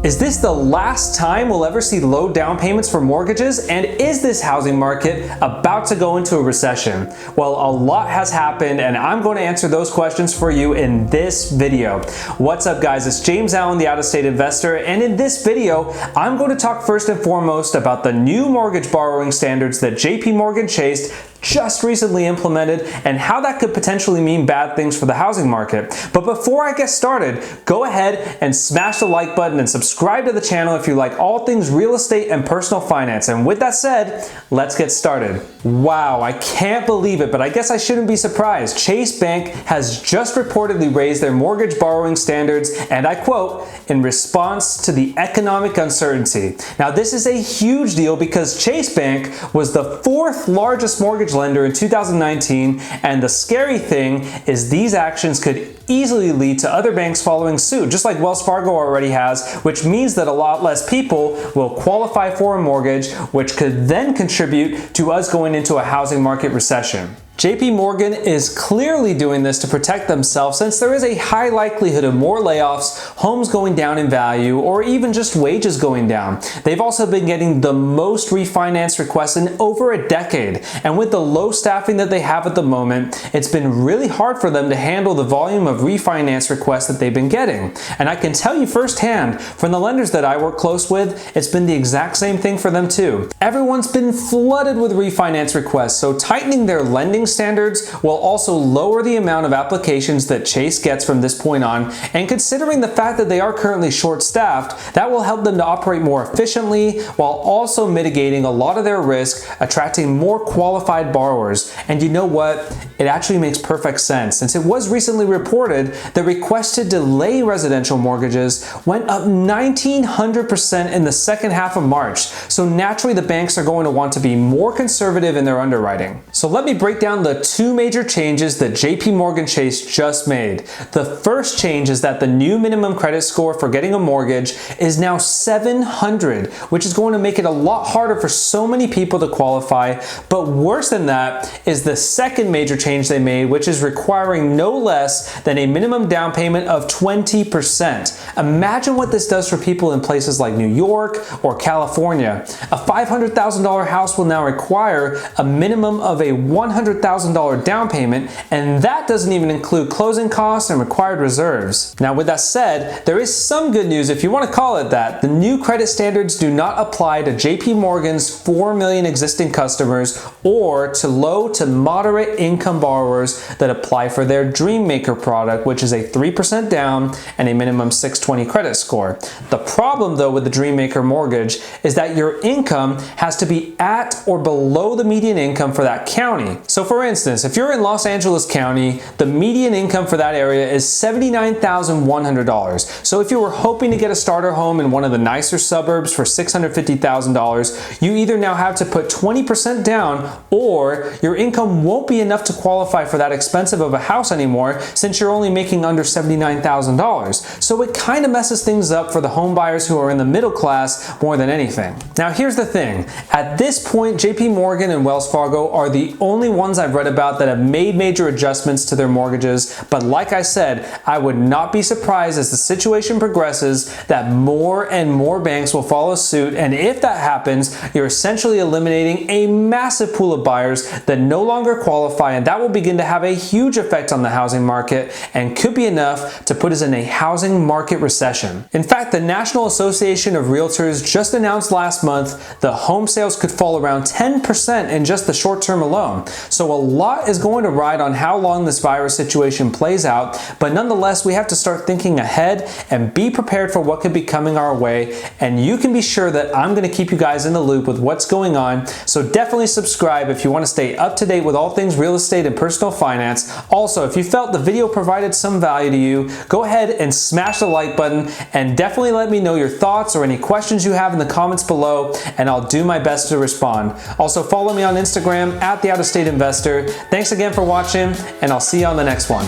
Is this the last time we'll ever see low down payments for mortgages? And is this housing market about to go into a recession? Well, a lot has happened and I'm going to answer those questions for you in this video. What's up guys, it's James Allen, the out-of-state investor, and in this video, I'm going to talk first and foremost about the new mortgage borrowing standards that JP Morgan Chase just recently implemented and how that could potentially mean bad things for the housing market. But before I get started, go ahead and smash the like button and subscribe to the channel if you like all things real estate and personal finance. And with that said, let's get started. Wow, I can't believe it, but I guess I shouldn't be surprised. Chase Bank has just reportedly raised their mortgage borrowing standards, and I quote, in response to the economic uncertainty. Now this is a huge deal because Chase Bank was the fourth largest mortgage lender in 2019, and the scary thing is these actions could easily lead to other banks following suit, just like Wells Fargo already has, which means that a lot less people will qualify for a mortgage, which could then contribute to us going into a housing market recession. JP Morgan is clearly doing this to protect themselves since there is a high likelihood of more layoffs, homes going down in value, or even just wages going down. They've also been getting the most refinance requests in over a decade, and with the low staffing that they have at the moment, it's been really hard for them to handle the volume of refinance requests that they've been getting. And I can tell you firsthand, from the lenders that I work close with, it's been the exact same thing for them too. Everyone's been flooded with refinance requests, so tightening their lending standards will also lower the amount of applications that Chase gets from this point on, and considering the fact that they are currently short-staffed, that will help them to operate more efficiently while also mitigating a lot of their risk, attracting more qualified borrowers. And you know what? It actually makes perfect sense, since it was recently reported that requests to delay residential mortgages went up 1,900% in the second half of March. So naturally the banks are going to want to be more conservative in their underwriting. So let me break down the two major changes that JP Morgan Chase just made. The first change is that the new minimum credit score for getting a mortgage is now 700, which is going to make it a lot harder for so many people to qualify. But worse than that is the second major change they made, which is requiring no less than a minimum down payment of 20%. Imagine what this does for people in places like New York or California. A $500,000 house will now require a minimum of a $100,000 down payment, and that doesn't even include closing costs and required reserves. Now with that said, there is some good news, if you want to call it that. The new credit standards do not apply to JP Morgan's 4 million existing customers or to low to moderate income borrowers that apply for their Dream Maker product, which is a 3% down and a minimum 620 credit score. The problem though with the Dream Maker mortgage is that your income has to be at or below the median income for that county. So for instance, if you're in Los Angeles County, the median income for that area is $79,100. So if you were hoping to get a starter home in one of the nicer suburbs for $650,000, you either now have to put 20% down, or your income won't be enough to qualify for that expensive of a house anymore since you're only making under $79,000. So it kind of messes things up for the home buyers who are in the middle class more than anything. Now here's the thing, at this point JP Morgan and Wells Fargo are the only ones I've read about that have made major adjustments to their mortgages, but like I said, I would not be surprised as the situation progresses that more and more banks will follow suit, and if that happens, you're essentially eliminating a massive pool of buyers that no longer qualify, and that will begin to have a huge effect on the housing market and could be enough to put us in a housing market recession. In fact, the National Association of Realtors just announced last month that home sales could fall around 10% in just the short term alone. So a lot is going to ride on how long this virus situation plays out, but nonetheless, we have to start thinking ahead and be prepared for what could be coming our way. And you can be sure that I'm going to keep you guys in the loop with what's going on. So definitely subscribe if you want to stay up to date with all things real estate and personal finance. Also, if you felt the video provided some value to you, go ahead and smash the like button, and definitely let me know your thoughts or any questions you have in the comments below, and I'll do my best to respond. Also, follow me on Instagram at the Out of State Investor. Thanks again for watching, and I'll see you on the next one.